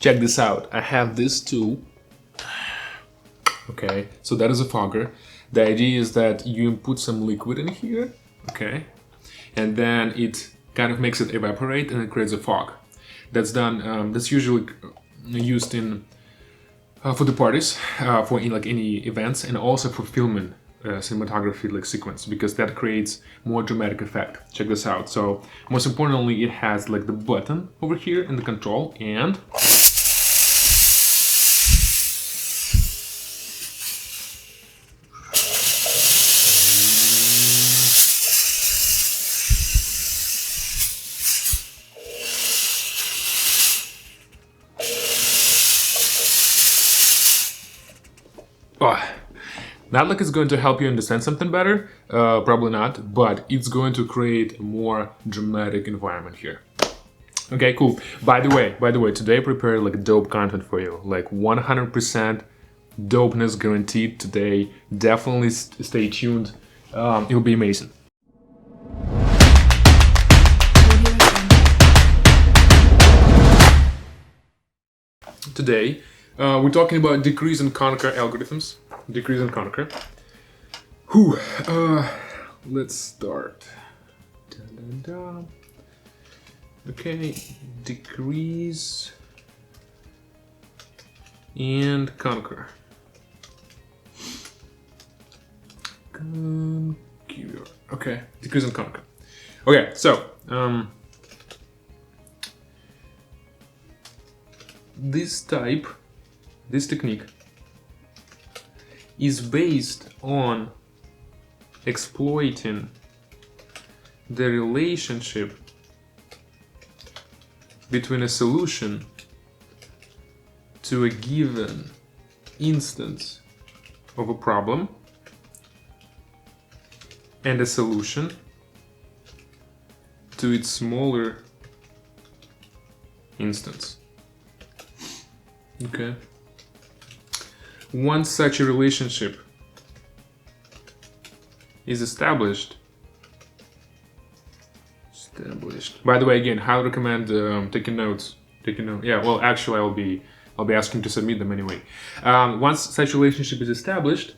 check this out. I have this tool. Okay, so that is a fogger. The idea is that you put some liquid in here, okay, and then it kind of makes it evaporate and it creates a fog. That's done. That's usually used in for the parties, for like any events, and also for filming cinematography like sequence, because that creates more dramatic effect. Check this out. So most importantly, it has like the button over here in the control, and not like it's going to help you understand something better, probably not, but it's going to create a more dramatic environment here. Okay, cool. By the way, today I prepared like dope content for you, like 100% dopeness guaranteed today. Definitely stay tuned. It'll be amazing. Today, we're talking about decrease and conquer algorithms. Decrease and conquer. Whew. Let's start. Dun, dun, dun. Okay, decrease and conquer. Okay, decrease and conquer. Okay, so this technique is based on exploiting the relationship between a solution to a given instance of a problem and a solution to its smaller instance. Okay. Once such a relationship is established. By the way, again, highly recommend taking notes. Yeah, well, actually, I'll be asking to submit them anyway. Once such a relationship is established,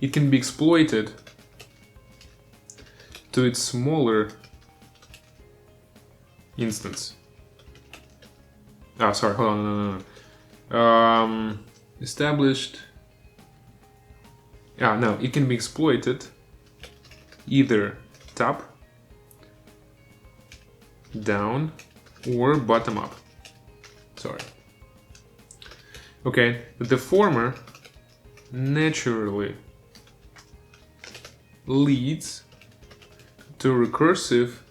it can be exploited to its smaller instance. Sorry, hold on, no. Established. No, it can be exploited either top, down, or bottom up. Sorry. Okay, the former naturally leads to recursive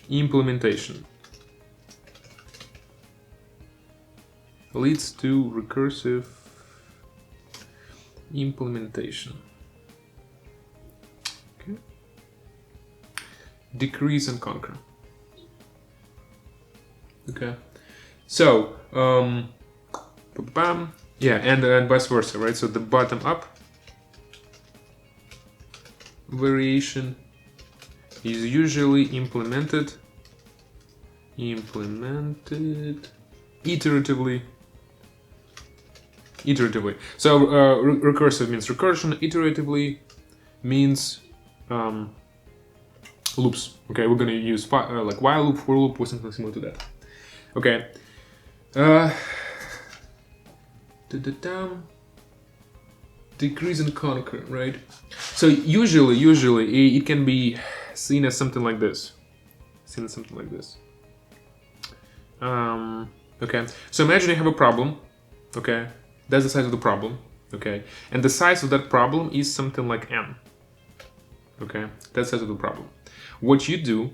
implementation. Leads to recursive implementation. Okay. Decrease and conquer. Okay. So, yeah, and vice versa, right? So the bottom up variation is usually implemented iteratively. So recursive means recursion, iteratively means loops. Okay, we're gonna use like while loop, for loop, or something similar to that. Okay. Decrease and conquer, right? So usually it can be seen as something like this. Okay, so imagine you have a problem. Okay, that's the size of the problem. Okay, and the size of that problem is something like n. Okay, that's the size of the problem. What you do,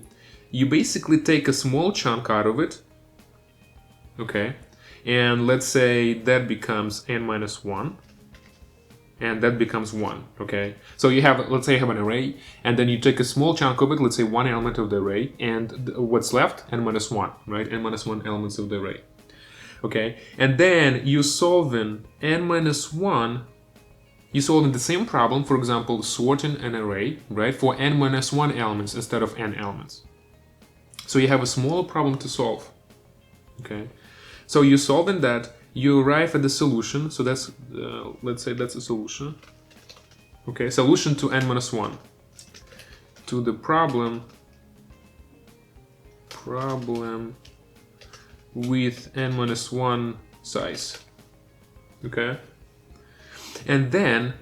you basically take a small chunk out of it. Okay, and let's say that becomes n minus 1. And that becomes 1, okay? So you have, let's say you have an array, and then you take a small chunk of it, let's say one element of the array, and what's left? N minus 1, right? N minus 1 elements of the array. Okay, and then you solving n minus 1, you solving the same problem, for example, sorting an array, right? For n minus 1 elements instead of n elements. So you have a smaller problem to solve. Okay, so you solving that, you arrive at the solution. So that's let's say that's a solution. Okay, solution to n-1 to the problem with n-1 size. Okay, and then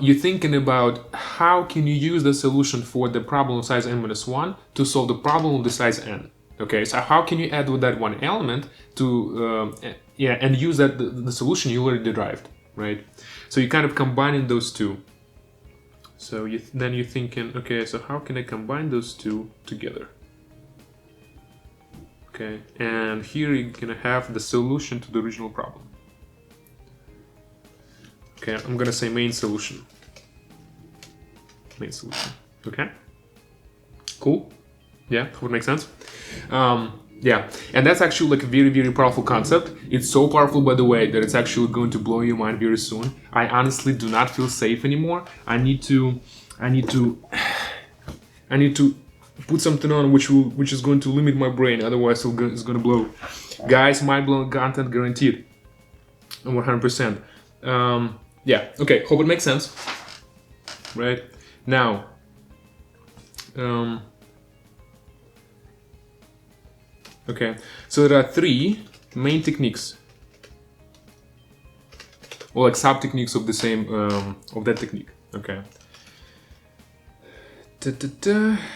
you're thinking about how can you use the solution for the problem of size n-1 to solve the problem of the size n. Okay, so how can you add with that one element to and use that the solution you already derived, right? So you're kind of combining those two. So then you're thinking, okay, so how can I combine those two together? Okay, and here you're gonna have the solution to the original problem. Okay, I'm gonna say main solution. Main solution. Okay. Cool. Yeah, would make sense. Yeah, and that's actually like a very, very powerful concept. It's so powerful, by the way, that it's actually going to blow your mind very soon. I honestly do not feel safe anymore. I need to put something on which is going to limit my brain. Otherwise, it's going to blow. Guys, mind-blowing content guaranteed. 100%. Yeah. Okay. Hope it makes sense. Right now. Okay, so there are 3 main techniques, or like sub-techniques of the same, of that technique. Okay.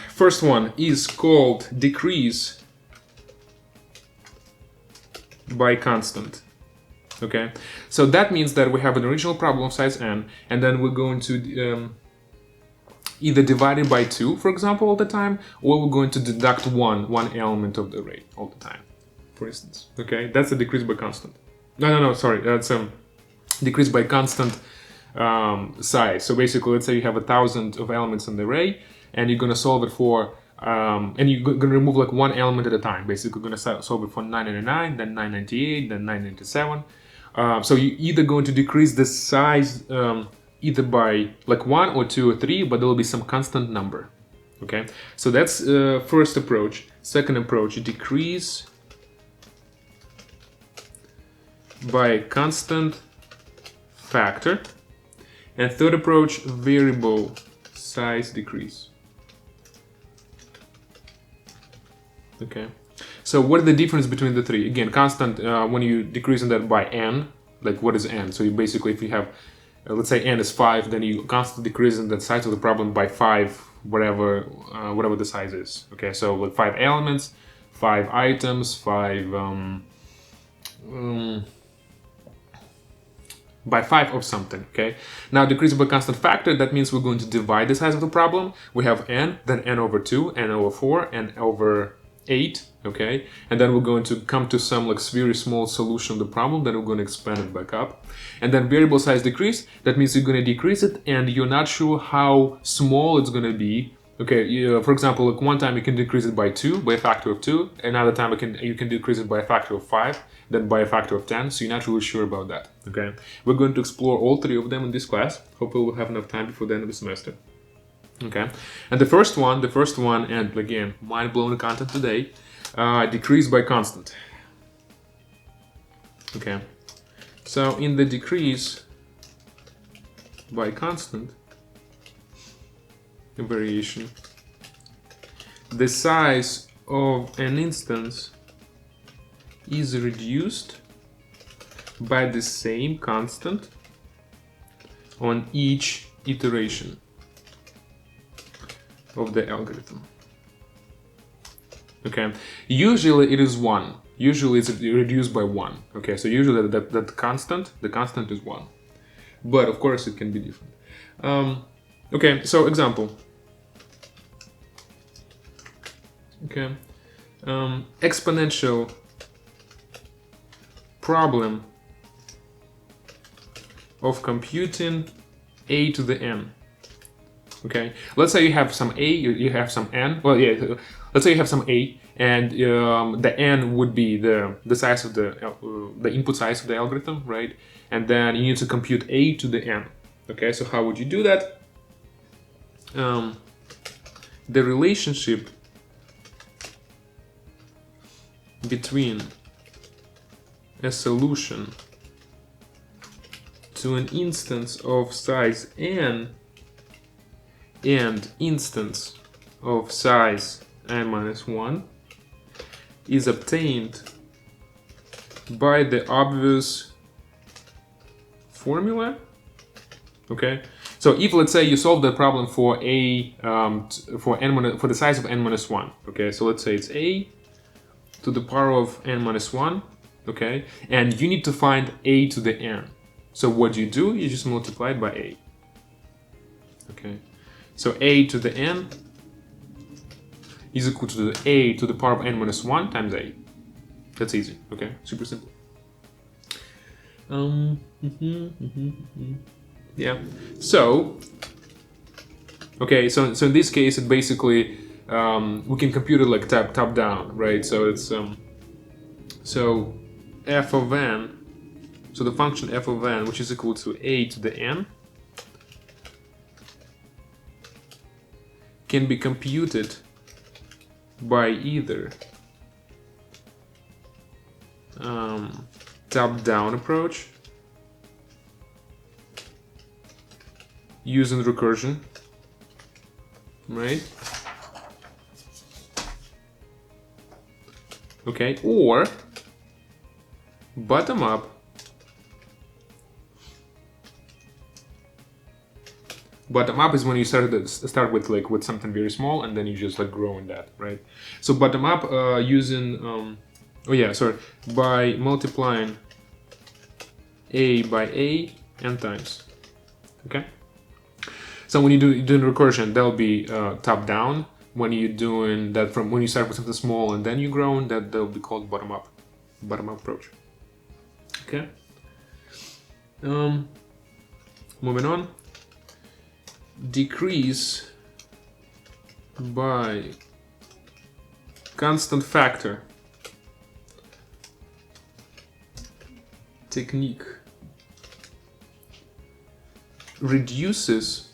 First one is called decrease by constant. Okay, so that means that we have an original problem of size n, and then we're going to either divide it by 2, for example, all the time, or we're going to deduct one element of the array all the time, for instance. Okay, that's a decrease by constant. No, sorry, that's decrease by constant size. So basically, let's say you have 1,000 of elements in the array, and you're gonna solve it for, and you're gonna remove like one element at a time. Basically, you're gonna solve it for 999, then 998, then 997. So you're either going to decrease the size either by like 1 or 2 or 3, but there will be some constant number. Okay, so that's first approach. Second approach, decrease by constant factor. And third approach, variable size decrease. Okay, so what is the difference between the 3? Again, constant, when you decreasing that by n, like what is n? So you basically, if you have let's say n is 5, then you constantly decreasing the size of the problem by 5, whatever the size is. Okay, so with 5 elements, 5 items, 5 by 5 of something. Okay, now decreasing by constant factor, that means we're going to divide the size of the problem. We have n, then n over 2, n over 4, n over 8. Okay, and then we're going to come to some like very small solution of the problem, then we're going to expand it back up. And then variable size decrease, that means you're going to decrease it and you're not sure how small it's going to be. Okay, for example, like one time you can decrease it by 2, by a factor of 2, another time you can decrease it by a factor of 5, then by a factor of 10, so you're not really sure about that. Okay, we're going to explore all 3 of them in this class. Hopefully we'll have enough time before the end of the semester. Okay, and the first one, and again, mind-blowing content today, decrease by constant. Okay, so in the decrease by constant variation, the size of an instance is reduced by the same constant on each iteration of the algorithm. Okay, usually it is 1. Usually it's reduced by 1. Okay, so usually the constant is 1. But of course it can be different. Okay, so example. Okay, exponential problem of computing a to the n. Okay, let's say you have some a, you have some n. Well, yeah, let's say you have some a, and the n would be the size of the input size of the algorithm, right? And then you need to compute a to the n. Okay, so how would you do that? The relationship between a solution to an instance of size n and instance of size n-1 is obtained by the obvious formula. Okay, so if let's say you solve the problem for for the size of n-1, okay, so let's say it's a to the power of n-1, okay, and you need to find a to the n. So what you do, you just multiply it by a. Okay, so a to the n is equal to the a to the power of n-1 times a. That's easy. Okay, super simple. Yeah. So, okay. So in this case, it basically we can compute it like top down, right? So it's so f of n. So the function f of n, which is equal to a to the n, can be computed by either top-down approach using recursion, right? Okay, or bottom up Bottom up is when you start with something very small and then you just like grow in that, right? So bottom up using by multiplying a by a n times. Okay. So when you're doing recursion, that'll be top down. When you're doing that when you start with something small and then you grow, that'll be called bottom up approach. Okay. Moving on. Decrease by constant factor technique reduces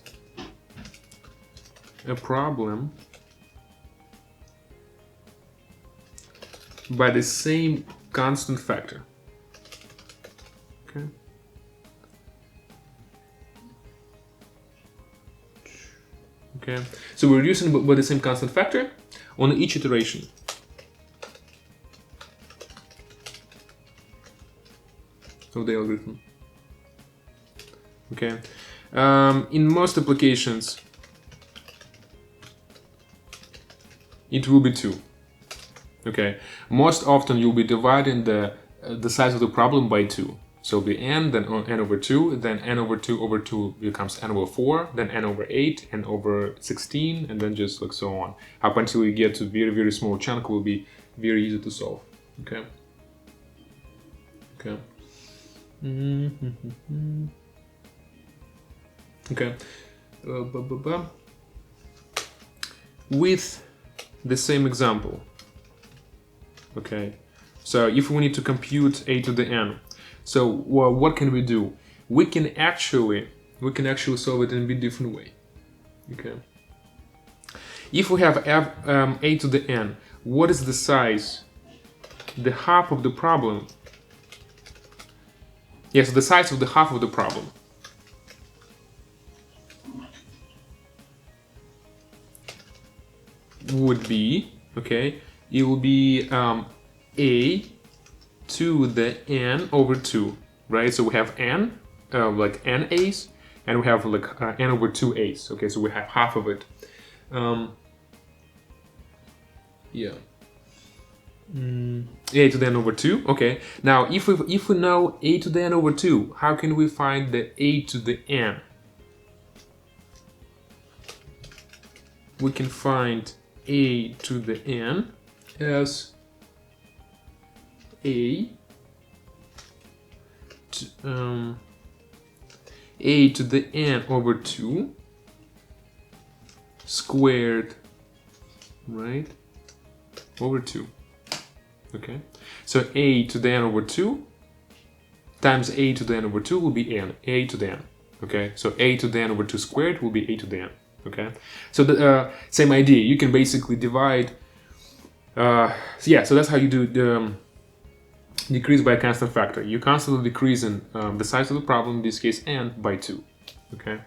a problem by the same constant factor. Okay. Okay, so we're reducing by the same constant factor on each iteration. Of the algorithm. Okay, in most applications, it will be 2. Okay, most often you'll be dividing the size of the problem by 2. So it'll be n, then n over 2, then n over 2 over 2 becomes n over 4, then n over 8, n over 16, and then just like so on. Up until you get to very, very small chunk, will be very easy to solve. Okay. Okay. Okay. With the same example. Okay. So if we need to compute a to the n, so what can we do? We can actually solve it in a bit different way. Okay. If we have a to the n, what is the size? The half of the problem. Yes, the size of the half of the problem. Would be, okay, it will be a to the n over 2, right? So we have n, like n a's, and we have like n over 2 a's. Okay, so we have half of it. Yeah. A to the n over 2. Okay. Now, if we know a to the n over 2, how can we find the a to the n? We can find a to the n as a to the n over 2 squared, right, over 2. Okay, so a to the n over 2 times a to the n over 2 will be n, a to the n. Okay, so a to the n over 2 squared will be a to the n. Okay, so the same idea, you can basically divide So yeah, so that's how you do the decrease by a constant factor. You constantly decreasing the size of the problem, in this case n, by 2. Okay.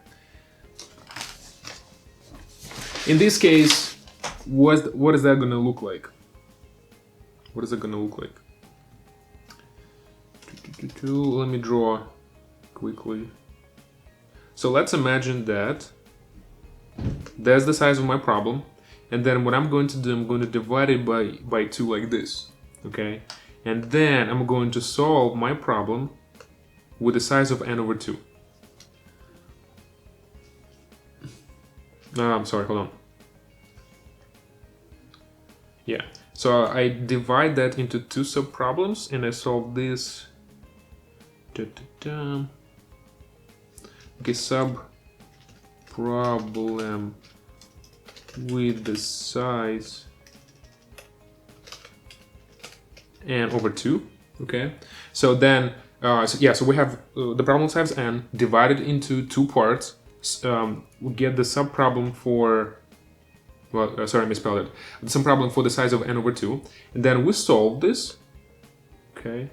In this case, what is that going to look like? What is it going to look like? Let me draw quickly. So let's imagine that that's the size of my problem, and then what I'm going to do, I'm going to divide it by 2 like this, okay? And then I'm going to solve my problem with the size of n over 2. I'm sorry, hold on. Yeah, so I divide that into 2 sub-problems, and I solve this. Okay, sub-problem with the size n over 2. Okay, so then so we have the problem size n divided into 2 parts. We get the sub-problem for, well, sorry, I misspelled it. The sub-problem for the size of n over 2, and then we solve this. Okay,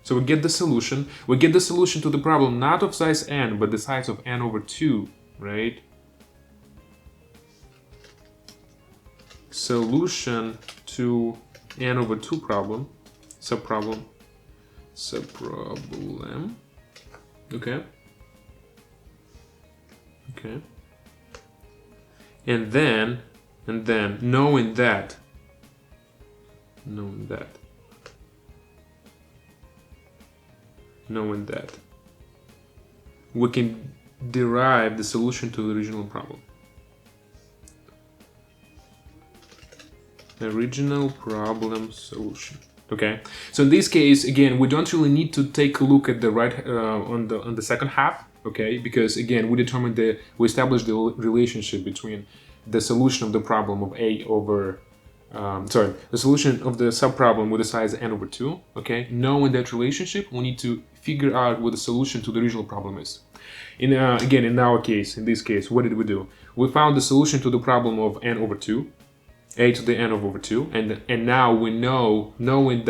so we get the solution. We get the solution to the problem not of size n, but the size of n over 2, right? Solution to n over 2 problem, sub-problem, okay. Okay. And then knowing that we can derive the solution to the original problem. Original problem solution. Okay, so in this case, again, we don't really need to take a look at the right on the second half. Okay, because again, we established the relationship between the solution of the problem of a over the solution of the sub-problem with the size n over 2. Okay, knowing that relationship, we need to figure out what the solution to the original problem is. Again, in our case, in this case, what did we do? We found the solution to the problem of n over 2, a to the n over 2, and now we knowing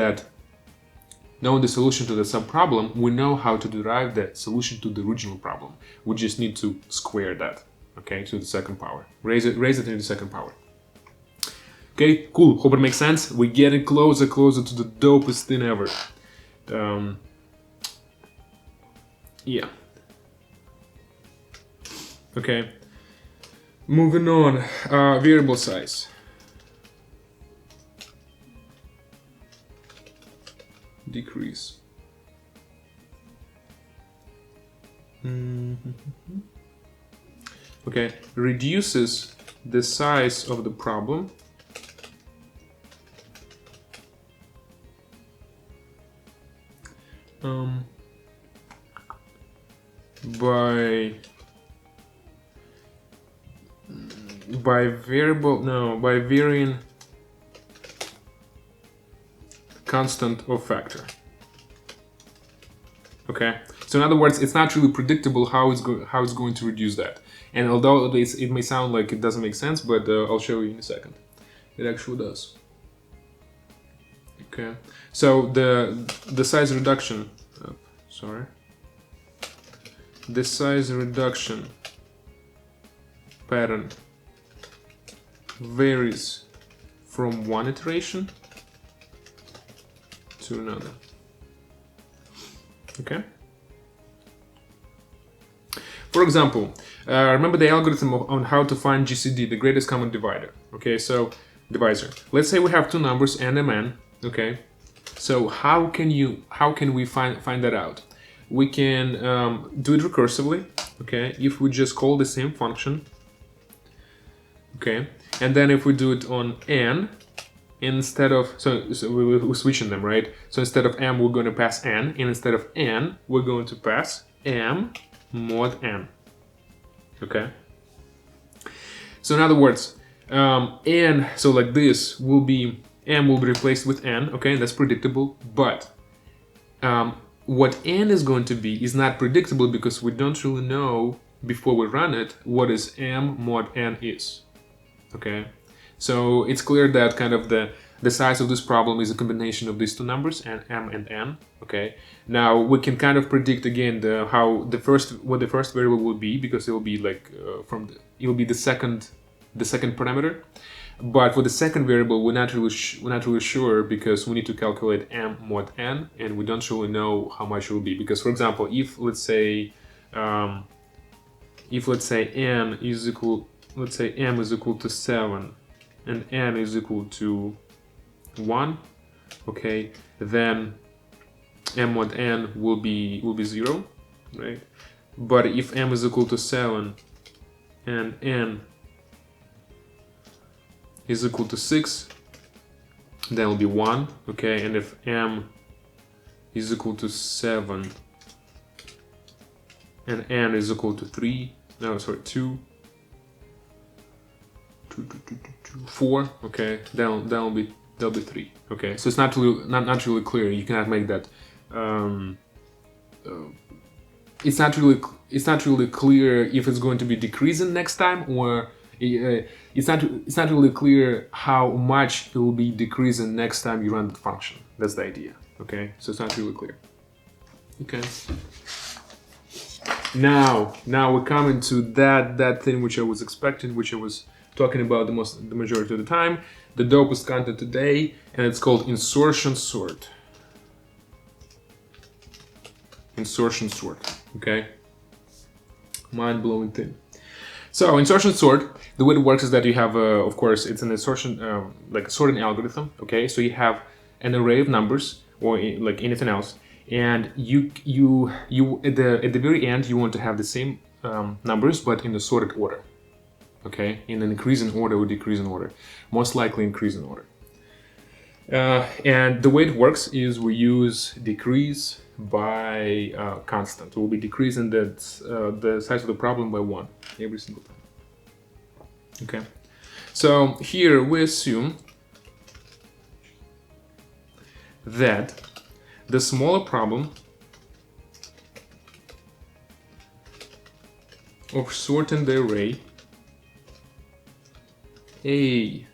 the solution to the sub-problem, we know how to derive the solution to the original problem. We just need to square that, okay, to the second power. Raise it into the second power. Okay, cool. Hope it makes sense. We're getting closer to the dopest thing ever. Yeah. Okay. Moving on. Variable size. Decrease. Okay, reduces the size of the problem by varying constant or factor. Okay, so in other words, it's not really predictable how it's going to reduce that. And although it may sound like it doesn't make sense, but I'll show you in a second. It actually does. Okay, so the size reduction, the size reduction pattern varies from one iteration to another. Okay. For example, remember the algorithm on how to find GCD, the greatest common divisor. Okay, so divisor. Let's say we have two numbers n and m. Okay, so how can we find that out? We can do it recursively. Okay, if we just call the same function. Okay, and then if we do it on n, instead of so we're switching them, right? So instead of m, we're going to pass n, and instead of n, we're going to pass m mod n. Okay. So in other words, n, so like this will be m will be replaced with n. Okay, that's predictable. But what n is going to be is not predictable because we don't really know before we run it what is m mod n is. Okay. So it's clear that kind of the size of this problem is a combination of these two numbers, and m and n. Okay. Now we can kind of predict again what the first variable will be, because it will be like it will be the second parameter. But for the second variable, we're not really sure, because we need to calculate m mod n, and we don't really know how much it will be. Because, for example, if let's say m is equal, let's say m is equal to 7 and n is equal to 1, okay, then m mod n will be 0, right? But if m is equal to 7 and n is equal to 6, then will be 1, okay? And if m is equal to 7 and n is equal to 2, 4, okay, that'll be 3, okay? So it's not really clear. You cannot make that. It's not really clear if it's going to be decreasing next time, or it's not really clear how much it will be decreasing next time you run the function. That's the idea, okay? So it's not really clear. Okay. Now we're coming to that thing which I was expecting, which I was talking about the majority of the time, the dopest content today, and it's called insertion sort. Insertion sort, okay? Mind-blowing thing. So insertion sort, the way it works is that you have, of course, it's an insertion, like a sorting algorithm, okay? So you have an array of numbers, or like anything else, and you at the very end you want to have the same numbers, but in a sorted order, okay? In an increasing order or decreasing order, most likely increasing order. And the way it works is we use decrease by constant. We'll be decreasing the size of the problem by 1 every single time. Okay, so here we assume that the smaller problem of sorting the array A0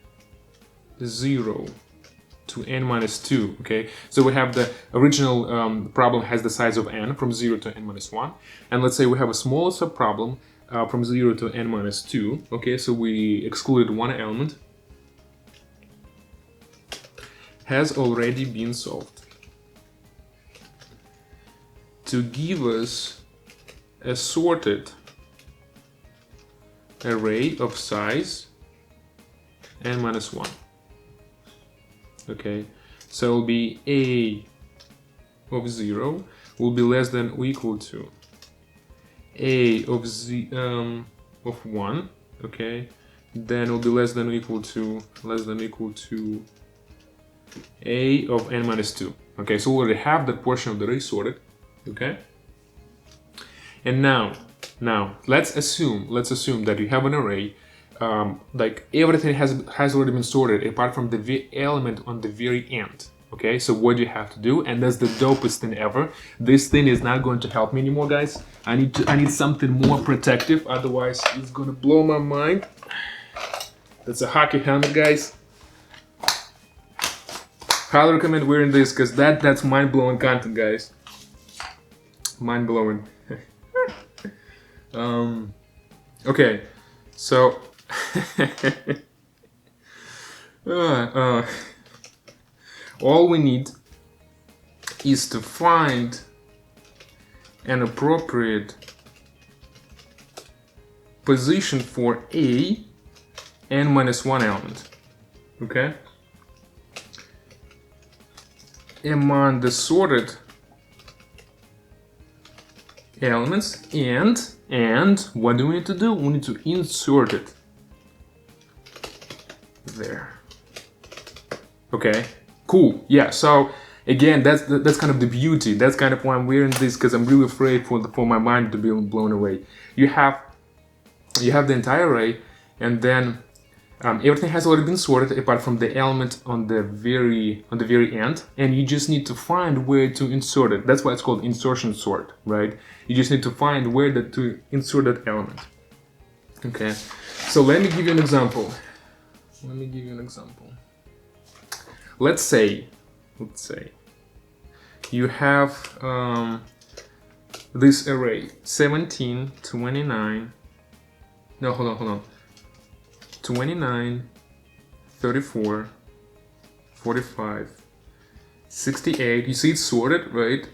to n minus 2, okay? So we have the original problem has the size of n from 0 to n minus 1, and let's say we have a smaller subproblem from 0 to n minus 2, okay? So we excluded one element, has already been solved to give us a sorted array of size n minus 1. Okay, so it will be a of 0 will be less than or equal to a of 1, okay, then it will be less than or equal to a of n minus 2. Okay, so we already have that portion of the array sorted, okay? And now let's assume that you have an array, like everything has already been sorted apart from the element on the very end. Okay, so what do you have to do? And that's the dopest thing ever. This thing is not going to help me anymore, guys. I need something more protective, otherwise it's gonna blow my mind. That's a hockey helmet, guys. Highly recommend wearing this, because that's mind-blowing content, guys. Mind-blowing. Okay, so all we need is to find an appropriate position for a n minus 1 element, okay, among the sorted elements, and what do we need to do? We need to insert it there. Okay, cool. Yeah, so again, that's kind of the beauty. That's kind of why I'm wearing this, because I'm really afraid for my mind to be blown away. You have the entire array, and then everything has already been sorted apart from the element on the very end, and you just need to find where to insert it. That's why it's called insertion sort, right? You just need to find where to insert that element. Okay, so let me give you an example. let me give you an example. Let's say you have this array 17, 29, no, hold on, 29, 34, 45, 68, you see it's sorted, right?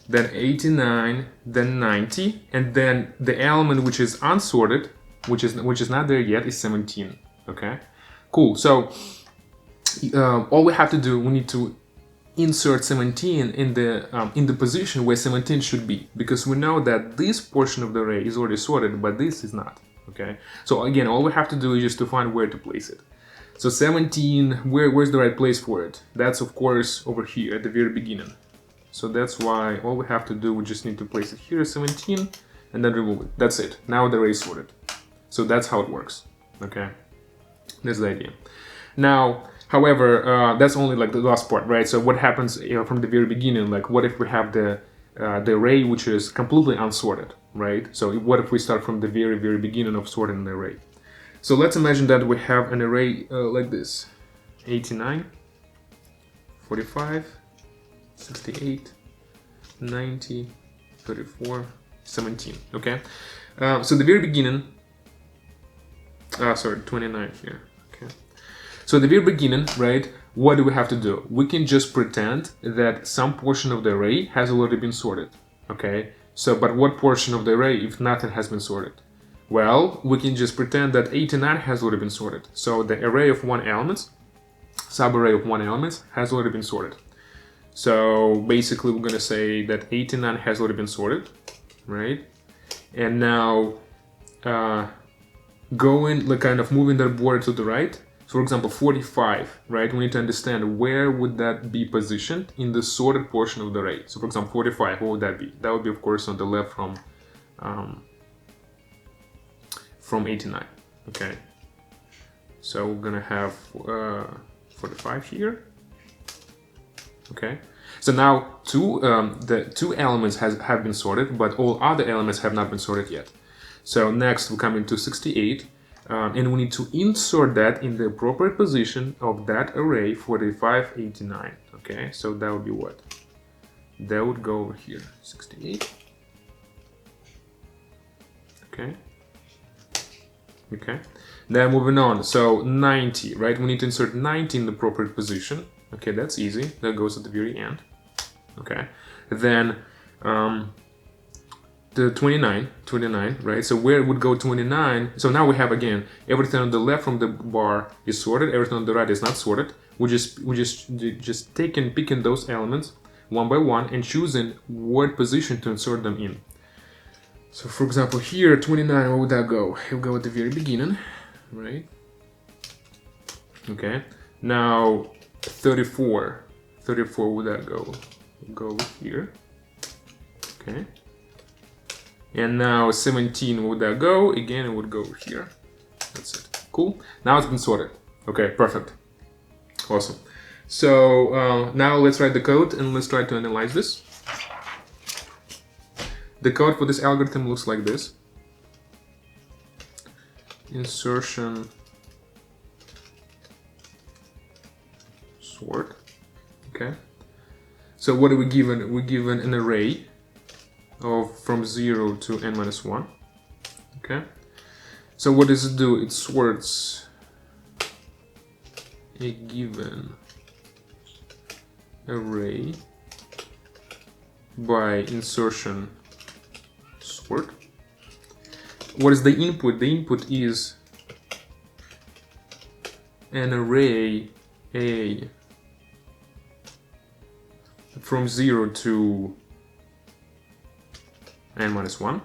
Then 89, then 90, and then the element which is unsorted, which is not there yet, is 17. Okay, cool. So all we have to do, we need to insert 17 in the position where 17 should be, because we know that this portion of the array is already sorted, but this is not. Okay, so again, all we have to do is just to find where to place it. So 17, where's the right place for it? That's of course over here at the very beginning. So that's why all we have to do, we just need to place it here, 17, and then remove it. That's it. Now the array is sorted. So that's how it works. Okay, that's the idea. Now, however, that's only like the last part, right? So what happens from the very beginning? Like, what if we have the array which is completely unsorted, right? So what if we start from the very, very beginning of sorting the array? So let's imagine that we have an array like this: 89, 45, 68, 90, 34, 17. Okay, so the very beginning, sorry, 29 here. Okay, so the very beginning, right? What do we have to do? We can just pretend that some portion of the array has already been sorted. Okay, so but what portion of the array if nothing has been sorted? Well, we can just pretend that 89 has already been sorted. So the array of one elements, subarray of one elements, has already been sorted. So basically we're gonna say that 89 has already been sorted, right? And now going, like kind of moving that border to the right. So for example, 45, right? We need to understand where would that be positioned in the sorted portion of the array. So for example, 45, what would that be? That would be of course on the left from 89, okay? So we're gonna have 45 here. Okay, so now the two elements have been sorted, but all other elements have not been sorted yet. So next we come into 68, and we need to insert that in the appropriate position of that array 45, 89. Okay, so that would be what? That would go over here, 68. Okay. Okay. Then moving on, so 90, right? We need to insert 90 in the appropriate position. Okay, that's easy. That goes at the very end. Okay, then the 29, right? So where would go 29? So now we have again everything on the left from the bar is sorted. Everything on the right is not sorted. We just picking those elements one by one and choosing what position to insert them in. So for example, here 29, where would that go? It would go at the very beginning, right? Okay. Now 34 would that go? Go here. Okay. And now 17, where would that go? Again, it would go here. That's it. Cool. Now it's been sorted. Okay, perfect. Awesome. So now let's write the code and let's try to analyze this. The code for this algorithm looks like this. Insertion, sort. Okay. So what are we given? We're given an array of from 0 to n minus 1. Okay. So what does it do? It sorts a given array by insertion sort. What is the input? The input is an array A from 0 to n minus 1.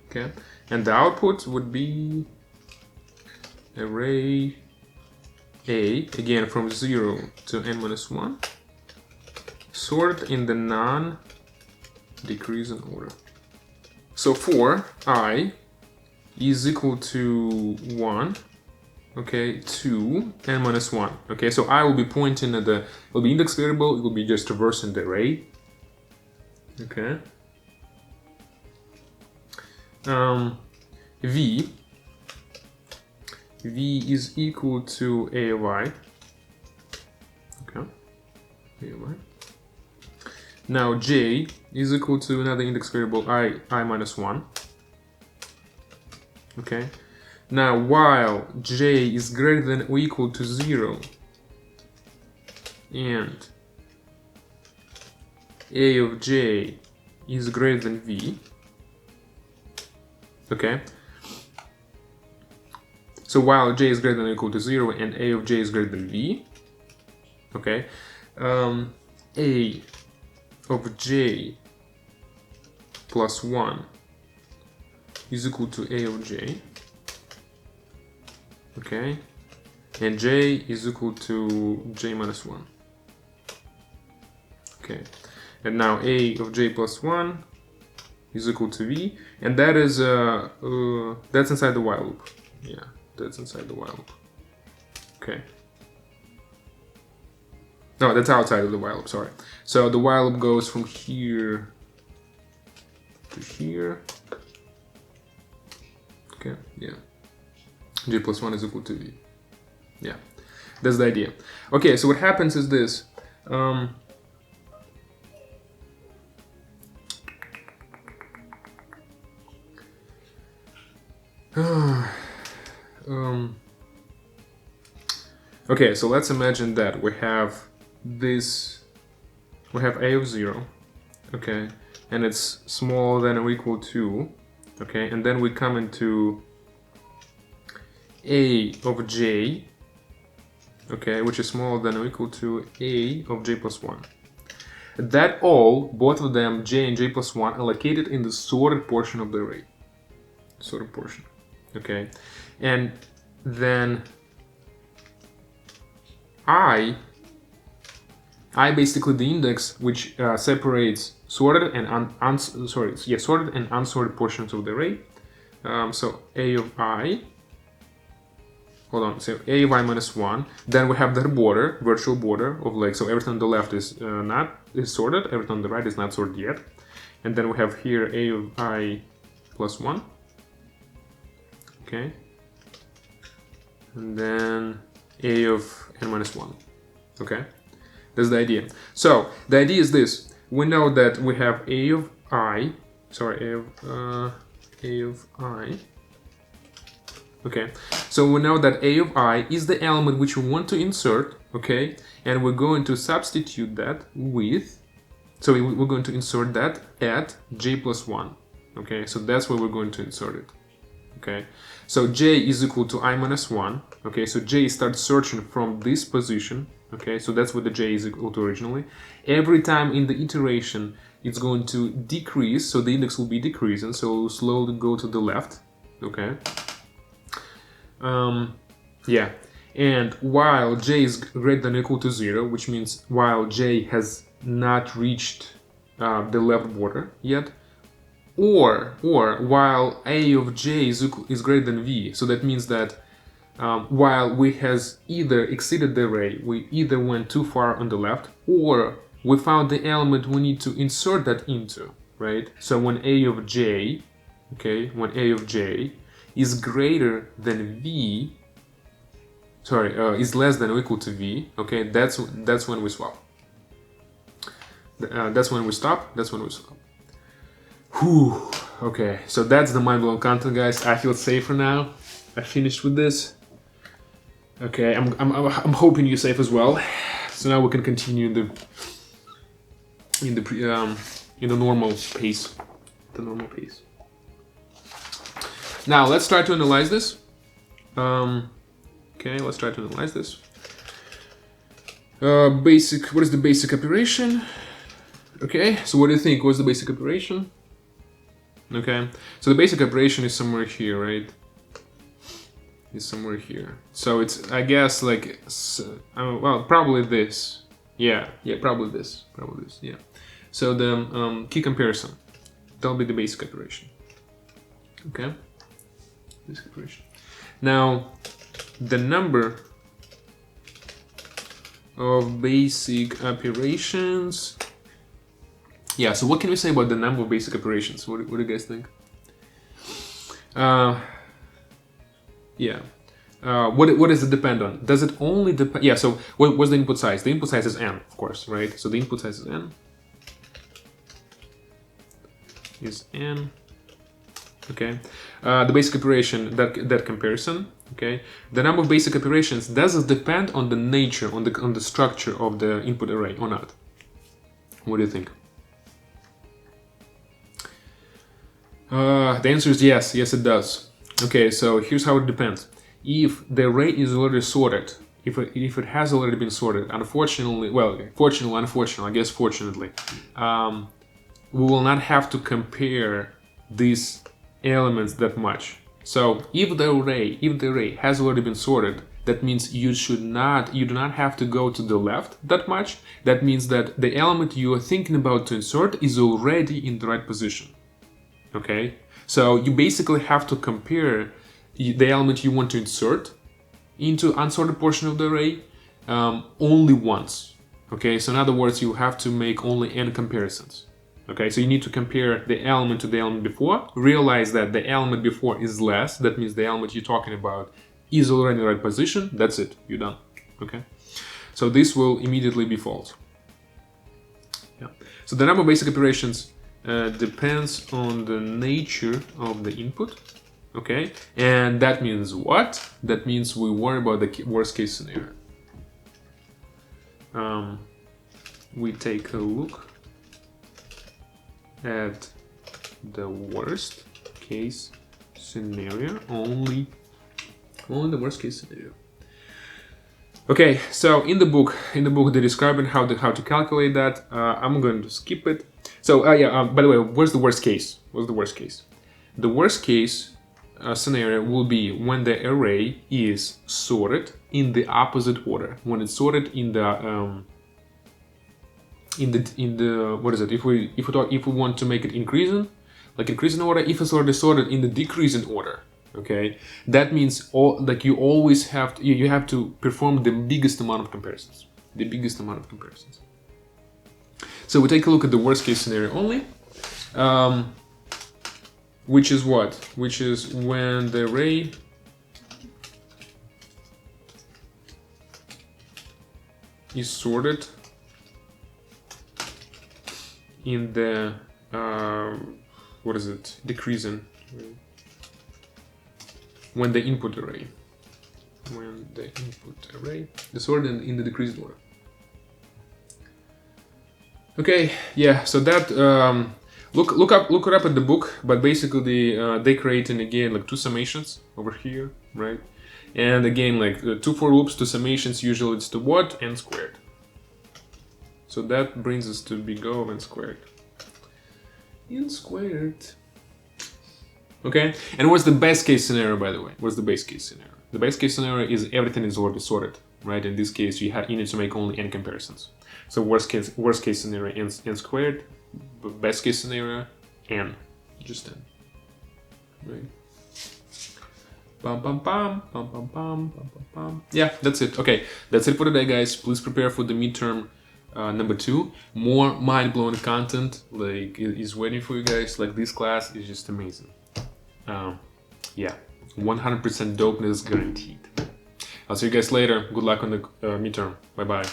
Okay, and the output would be array A, again from 0 to n minus 1, sorted in the non-decreasing order. So for I is equal to 1, okay, to n minus 1. Okay, so I will be pointing at the, will be index variable, it will be just traversing the array. Okay. V v is equal to a of I. Okay, a of I. Now j is equal to another index variable I minus 1. Okay. Now while j is greater than or equal to 0 and a of j is greater than v. Okay. So while j is greater than or equal to 0 and a of j is greater than v. Okay. A of j plus 1 is equal to a of j, okay, and j is equal to j minus 1, okay, and now a of j plus 1 is equal to v, and that is that's inside the while loop. Yeah, that's inside the while loop. Okay. No, that's outside of the while loop, sorry. So the while loop goes from here to here. Okay, yeah. J plus 1 is equal to v. Yeah, that's the idea. Okay, so what happens is this. Okay, so let's imagine that we have this, we have a of 0, okay, and it's smaller than or equal to, okay, and then we come into a of j, okay, which is smaller than or equal to a of j plus 1. That all, both of them, j and j plus 1, are located in the sorted portion of the array. Sorted portion, okay, and then I basically the index which separates sorted and sorted and unsorted portions of the array. So a of I, hold on, so a of I minus 1. Then we have that border, virtual border of like, so everything on the left is is sorted, everything on the right is not sorted yet. And then we have here a of I plus 1. Okay. And then a of n minus 1. Okay. That's the idea. So the idea is this: we know that we have a of I, Okay, so we know that a of I is the element which we want to insert. Okay, and we're going to substitute that with. So we're going to insert that at j plus 1. Okay, so that's where we're going to insert it. Okay, so j is equal to I minus 1. Okay, so j starts searching from this position. Okay, so that's what the j is equal to originally. Every time in the iteration, it's going to decrease, so the index will be decreasing, so it will slowly go to the left. Okay. Yeah, and while j is greater than or equal to 0, which means while j has not reached the left border yet, or while a of j is greater than v, so that means that while we has either exceeded the array, we either went too far on the left, or we found the element we need to insert that into, right? So when a of j, okay, when a of j is greater than v, is less than or equal to v, okay, that's when we swap. That's when we stop. That's when we stop. Whew. Okay, so that's the mind-blowing content, guys. I feel safer now. I finished with this. Okay, I'm hoping you're safe as well. So now we can continue in the normal pace. The normal pace. Now let's try to analyze this. Okay, let's try to analyze this. What is the basic operation? Okay, so what do you think? What's the basic operation? Okay, so the basic operation is somewhere here, right? Is somewhere here. So it's, I guess, like, well, probably this. Yeah, probably this. Yeah. So the key comparison, that'll be the basic operation. Okay. Basic operation. Now, the number of basic operations. Yeah, so what can we say about the number of basic operations? What do you guys think? Yeah, what does it depend on? Does it only depend? Yeah. So what's the input size? The input size is n, of course, right? So the input size is n. Is n. Okay. The basic operation, that comparison. Okay. The number of basic operations, does it depend on the nature, on the structure of the input array or not? What do you think? The answer is yes. Yes, it does. Okay. So here's how it depends. If the array is already sorted, if it has already been sorted, unfortunately, well, fortunately, unfortunately, I guess fortunately, we will not have to compare these elements that much. So if the array has already been sorted, that means you do not have to go to the left that much. That means that the element you are thinking about to insert is already in the right position. Okay, so you basically have to compare the element you want to insert into unsorted portion of the array only once. Okay, so in other words, you have to make only n comparisons. Okay, so you need to compare the element to the element before, realize that the element before is less, that means the element you're talking about is already in the right position, that's it, you're done. Okay, so this will immediately be false. Yeah. So the number of basic operations depends on the nature of the input. Okay, and that means what? That means we worry about the worst case scenario. We take a look at the worst case scenario, only the worst case scenario. Okay, so in the book they're describing how to calculate that. I'm going to skip it. So by the way, where's the worst case? What's the worst case? The worst case scenario will be when the array is sorted in the opposite order. When it's sorted in the what is it? If we want to make it increasing order, if it's already sorted in the decreasing order, okay, that means you always have to, you have to perform the biggest amount of comparisons. The biggest amount of comparisons. So we take a look at the worst case scenario only. Which is what? Which is when the array is sorted in the what is it? Decreasing. When the input array is sorted in the decreasing order. Okay, yeah. So that look it up at the book, but basically they creating again like two summations over here, right? And again like 2 for loops, 2 summations, usually it's to what? N squared. So that brings us to big O of n squared. N squared. Okay, and what's the best case scenario, by the way? What's the best case scenario? The best case scenario is everything is already sorted, right? In this case, you need to make only n comparisons. So worst case scenario n squared, best case scenario n, just n, right? Bum, bum, bum, bum, bum, bum, bum, bum, bum. Yeah, that's it. Okay, that's it for today, guys. Please prepare for the midterm number 2. More mind-blowing content is waiting for you guys. Like, this class is just amazing. Yeah, 100% dopeness guaranteed. I'll see you guys later. Good luck on the midterm. Bye bye.